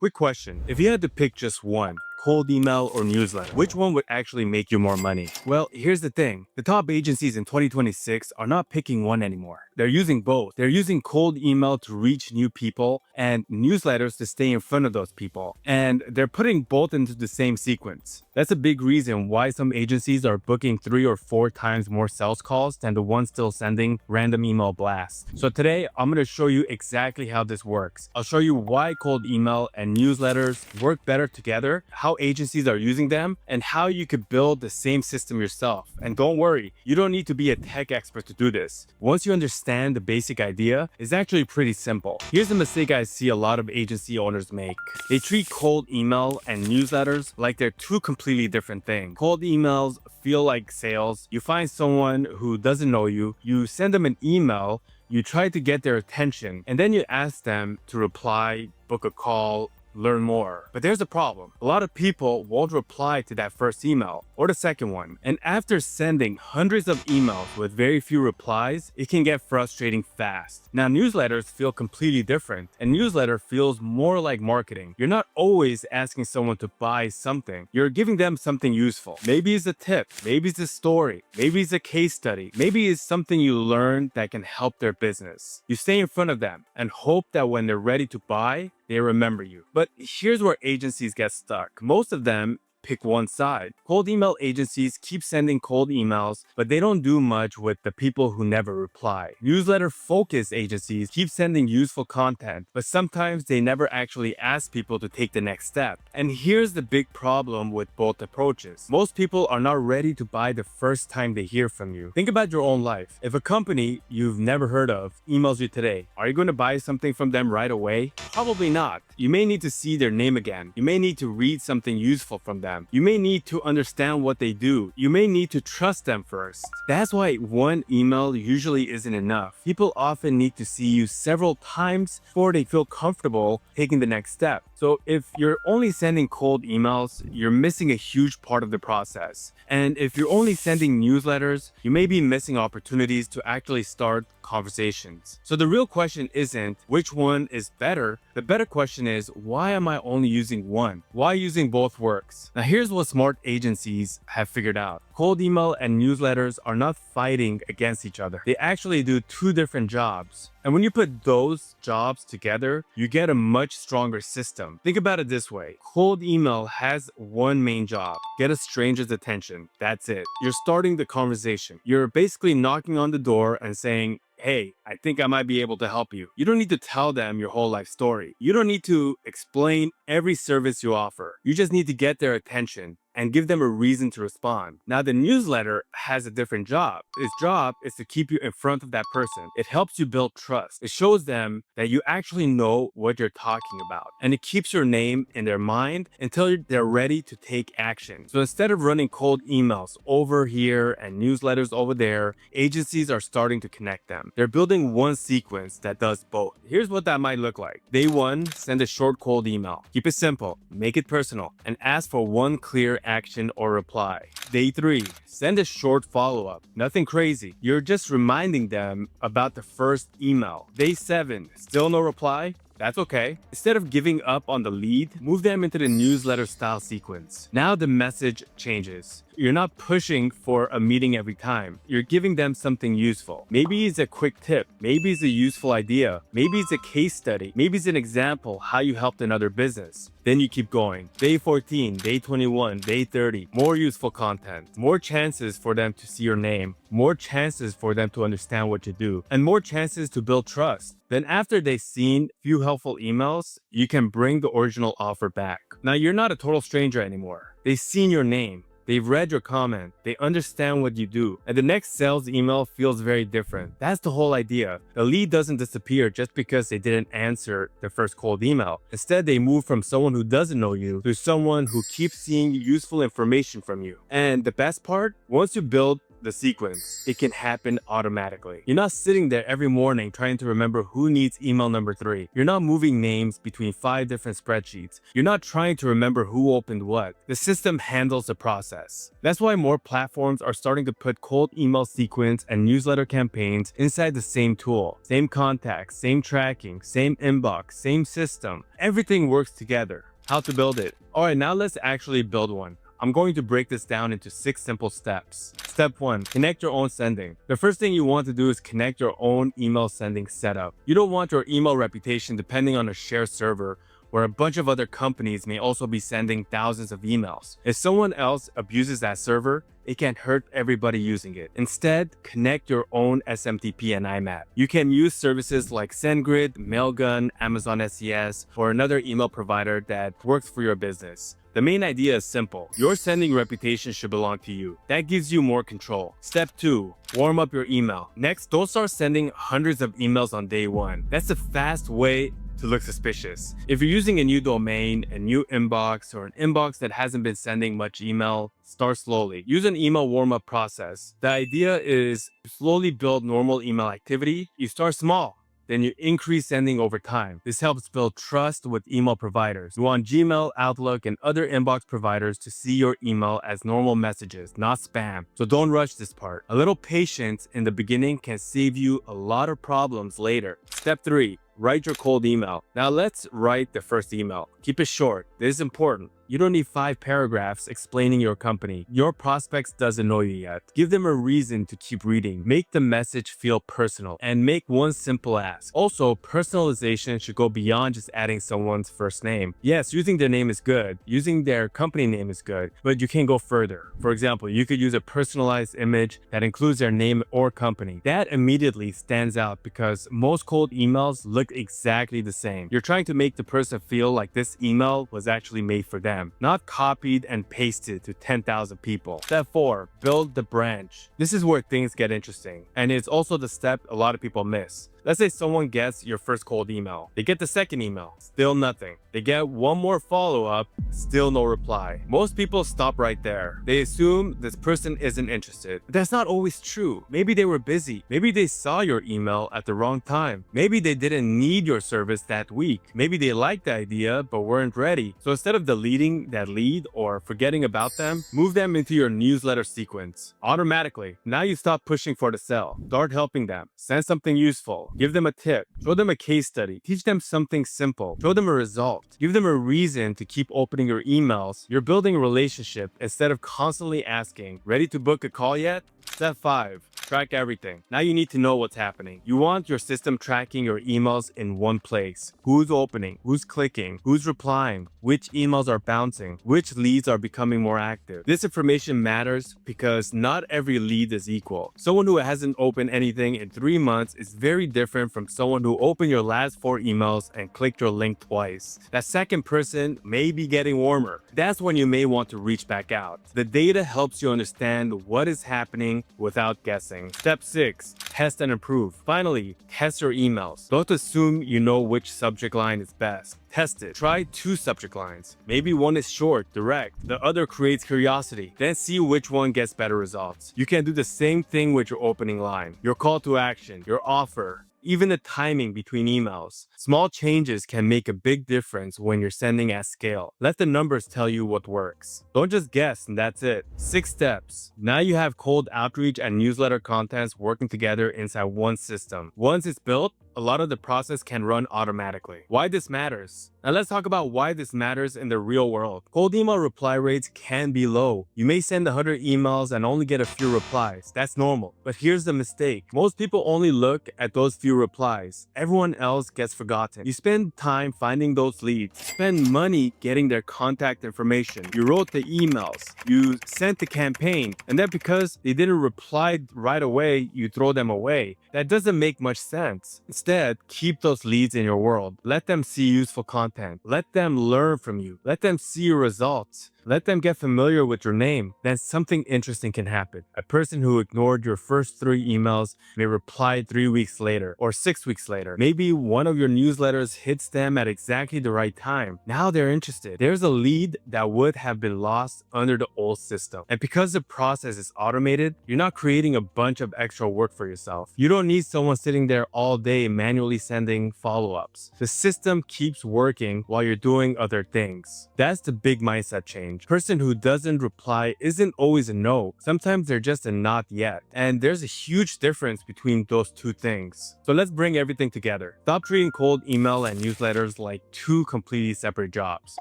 Quick question. If you had to pick just one, cold email or newsletter, which one would actually make you more money? Well, here's the thing. The top agencies in 2026 are not picking one anymore. They're using both. They're using cold email to reach new people and newsletters to stay in front of those people. And they're putting both into the same sequence. That's a big reason why some agencies are booking 3 or 4 times more sales calls than the ones still sending random email blasts. So today, I'm going to show you exactly how this works. I'll show you why cold email and newsletters work better together, how agencies are using them, and how you could build the same system yourself. And don't worry, you don't need to be a tech expert to do this. Once you understand the basic idea, it's actually pretty simple. Here's a mistake I see a lot of agency owners make. They treat cold email and newsletters like they're two completely different things. Cold emails feel like sales. You find someone who doesn't know you, you send them an email, you try to get their attention, and then you ask them to reply, book a call, learn more. But there's a problem. A lot of people won't reply to that first email or the second one. And after sending hundreds of emails with very few replies, it can get frustrating fast. Now, newsletters feel completely different. A newsletter feels more like marketing. You're not always asking someone to buy something. You're giving them something useful. Maybe it's a tip. Maybe it's a story. Maybe it's a case study. Maybe it's something you learned that can help their business. You stay in front of them and hope that when they're ready to buy, they remember you. But here's where agencies get stuck. Most of them pick one side. Cold email agencies keep sending cold emails, but they don't do much with the people who never reply. Newsletter focused agencies keep sending useful content, but sometimes they never actually ask people to take the next step. And here's the big problem with both approaches. Most people are not ready to buy the first time they hear from you. Think about your own life. If a company you've never heard of emails you today, are you going to buy something from them right away? Probably not. You may need to see their name again. You may need to read something useful from them. You may need to understand what they do. You may need to trust them first. That's why one email usually isn't enough. People often need to see you several times before they feel comfortable taking the next step. So if you're only sending cold emails, you're missing a huge part of the process. And if you're only sending newsletters, you may be missing opportunities to actually start conversations. So the real question isn't which one is better. The better question is, why am I only using one? Why using both works? Now here's what smart agencies have figured out. Cold email and newsletters are not fighting against each other. They actually do two different jobs. And when you put those jobs together, you get a much stronger system. Think about it this way. Cold email has one main job: get a stranger's attention. That's it. You're starting the conversation. You're basically knocking on the door and saying, hey, I think I might be able to help you. You don't need to tell them your whole life story. You don't need to explain every service you offer. You just need to get their attention and give them a reason to respond. Now, the newsletter has a different job. Its job is to keep you in front of that person. It helps you build trust. It shows them that you actually know what you're talking about. And it keeps your name in their mind until they're ready to take action. So instead of running cold emails over here and newsletters over there, agencies are starting to connect them. They're building one sequence that does both. Here's what that might look like. Day 1, send a short cold email. Keep it simple, make it personal, and ask for one clear action or reply. Day 3, send a short follow-up. Nothing crazy. You're just reminding them about the first email. Day 7, still no reply? That's okay. Instead of giving up on the lead, move them into the newsletter style sequence. Now the message changes. You're not pushing for a meeting every time. You're giving them something useful. Maybe it's a quick tip. Maybe it's a useful idea. Maybe it's a case study. Maybe it's an example how you helped another business. Then you keep going. Day 14, day 21, day 30. More useful content. More chances for them to see your name. More chances for them to understand what you do. And more chances to build trust. Then after they've seen few helpful emails, you can bring the original offer back. Now you're not a total stranger anymore. They've seen your name. They've read your comment. They understand what you do. And the next sales email feels very different. That's the whole idea. The lead doesn't disappear just because they didn't answer the first cold email. Instead, they move from someone who doesn't know you to someone who keeps seeing useful information from you. And the best part, once you build the sequence. It can happen automatically. You're not sitting there every morning trying to remember who needs email number 3. You're not moving names between 5 different spreadsheets. You're not trying to remember who opened what. The system handles the process. That's why more platforms are starting to put cold email sequence and newsletter campaigns inside the same tool. Same contacts, same tracking, same inbox, same system. Everything works together. How to build it? Alright, now let's actually build one. I'm going to break this down into 6 simple steps. Step 1. Connect your own sending. The first thing you want to do is connect your own email sending setup. You don't want your email reputation depending on a shared server where a bunch of other companies may also be sending thousands of emails. If someone else abuses that server, it can hurt everybody using it. Instead, connect your own SMTP and IMAP. You can use services like SendGrid, Mailgun, Amazon SES, or another email provider that works for your business. The main idea is simple. Your sending reputation should belong to you. That gives you more control. Step 2. Warm up your email. Next, don't start sending hundreds of emails on day 1. That's a fast way to look suspicious. If you're using a new domain, a new inbox, or an inbox that hasn't been sending much email, start slowly. Use an email warm-up process. The idea is to slowly build normal email activity. You start small. Then you increase sending over time. This helps build trust with email providers. You want Gmail, Outlook, and other inbox providers to see your email as normal messages, not spam. So don't rush this part. A little patience in the beginning can save you a lot of problems later. Step 3. Write your cold email. Now let's write the first email. Keep it short. This is important. You don't need 5 paragraphs explaining your company. Your prospects doesn't know you yet. Give them a reason to keep reading. Make the message feel personal and make one simple ask. Also, personalization should go beyond just adding someone's first name. Yes, using their name is good. Using their company name is good, but you can go further. For example, you could use a personalized image that includes their name or company. That immediately stands out because most cold emails look exactly the same. You're trying to make the person feel like this email was actually made for them, not copied and pasted to 10,000 people. Step 4. Build the branch. This is where things get interesting, and it's also the step a lot of people miss. Let's say someone gets your first cold email. They get the second email, still nothing. They get one more follow-up, still no reply. Most people stop right there. They assume this person isn't interested. But that's not always true. Maybe they were busy. Maybe they saw your email at the wrong time. Maybe they didn't need your service that week. Maybe they liked the idea but weren't ready. So instead of deleting that lead or forgetting about them, move them into your newsletter sequence automatically. Now you stop pushing for the sell. Start helping them. Send something useful. Give them a tip. Show them a case study. Teach them something simple. Show them a result. Give them a reason to keep opening your emails. You're building a relationship instead of constantly asking, "Ready to book a call yet?" Step 5. Track everything. Now you need to know what's happening. You want your system tracking your emails in one place. Who's opening? Who's clicking? Who's replying? Which emails are bouncing? Which leads are becoming more active? This information matters because not every lead is equal. Someone who hasn't opened anything in 3 months is very different from someone who opened your last 4 emails and clicked your link twice. That second person may be getting warmer. That's when you may want to reach back out. The data helps you understand what is happening without guessing. Step 6. Test and improve. Finally, test your emails. Don't assume you know which subject line is best. Test it. Try 2 subject lines. Maybe one is short, direct. The other creates curiosity. Then see which one gets better results. You can do the same thing with your opening line, your call to action, your offer, even the timing between emails. Small changes can make a big difference when you're sending at scale. Let the numbers tell you what works. Don't just guess and that's it. 6 steps. Now you have cold outreach and newsletter contents working together inside one system. Once it's built, a lot of the process can run automatically. Why this matters? Now let's talk about why this matters in the real world. Cold email reply rates can be low. You may send 100 emails and only get a few replies. That's normal. But here's the mistake. Most people only look at those few replies. Everyone else gets forgotten. You spend time finding those leads. Spend money getting their contact information. You wrote the emails. You sent the campaign. And then because they didn't reply right away, you throw them away. That doesn't make much sense. Instead, keep those leads in your world. Let them see useful content. Let them learn from you. Let them see your results. Let them get familiar with your name. Then something interesting can happen. A person who ignored your first 3 emails may reply 3 weeks later or 6 weeks later. Maybe one of your newsletters hits them at exactly the right time. Now they're interested. There's a lead that would have been lost under the old system. And because the process is automated, you're not creating a bunch of extra work for yourself. You don't need someone sitting there all day manually sending follow-ups. The system keeps working while you're doing other things. That's the big mindset change. Person who doesn't reply isn't always a no. Sometimes they're just a not yet. And there's a huge difference between those two things. So let's bring everything together. Stop treating cold email and newsletters like two completely separate jobs.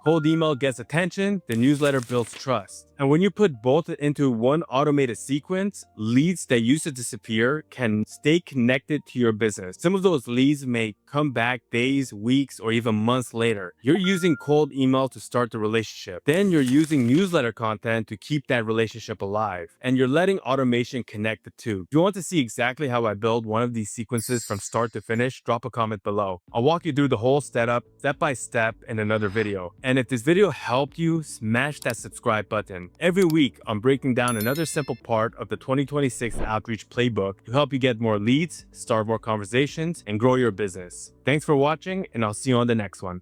Cold email gets attention, the newsletter builds trust. And when you put both into one automated sequence, leads that used to disappear can stay connected to your business. Some of those leads may come back days, weeks, or even months later. You're using cold email to start the relationship. Then you're using newsletter content to keep that relationship alive. And you're letting automation connect the two. If you want to see exactly how I build one of these sequences from start to finish, drop a comment below. I'll walk you through the whole setup, step by step, in another video. And if this video helped you, smash that subscribe button. Every week, I'm breaking down another simple part of the 2026 Outreach Playbook to help you get more leads, start more conversations, and grow your business. Thanks for watching, and I'll see you on the next one.